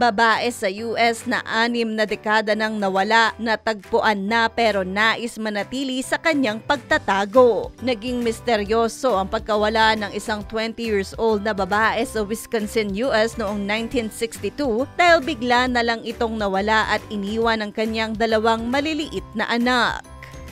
Babae sa US na 6 na dekada nang nawala, natagpuan na pero nais manatili sa kanyang pagtatago. Naging misteryoso ang pagkawala ng isang 20 years old na babae sa Wisconsin, US noong 1962 dahil bigla na lang itong nawala at iniwan ng kanyang 2 maliliit na anak.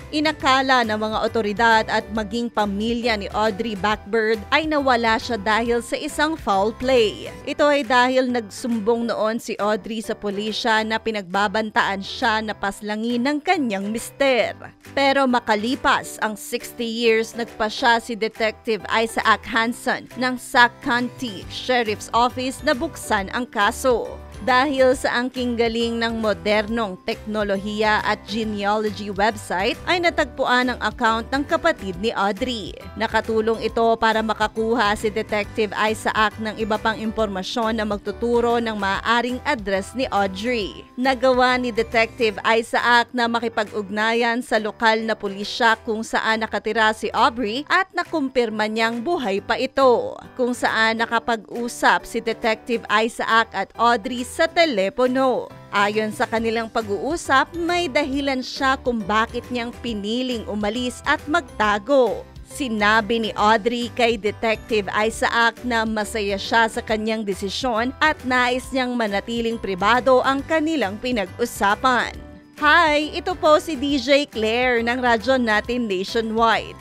Inakala ng mga otoridad at maging pamilya ni Audrey Blackburn ay nawala siya dahil sa isang foul play. Ito ay dahil nagsumbong noon si Audrey sa pulisya na pinagbabantaan siya na paslangin ng kanyang mister. Pero makalipas ang 60 years, nagpa siya si Detective Isaac Hanson ng Sac County Sheriff's Office na buksan ang kaso. Dahil sa angking galing ng modernong teknolohiya at genealogy website ay natagpuan ang account ng kapatid ni Audrey. Nakatulong ito para makakuha si Detective Isaac ng iba pang impormasyon na magtuturo ng maaaring address ni Audrey. Nagawa ni Detective Isaac na makipag-ugnayan sa lokal na pulisya kung saan nakatira si Aubrey at nakumpirma niyang buhay pa ito, kung saan nakapag-usap si Detective Isaac at Audrey sa telepono. Ayon sa kanilang pag-uusap, may dahilan siya kung bakit niyang piniling umalis at magtago. Sinabi ni Audrey kay Detective Isaac na masaya siya sa kanyang desisyon at nais niyang manatiling pribado ang kanilang pinag-usapan. Hi! Ito po si DJ Claire ng Radyo Natin Nationwide.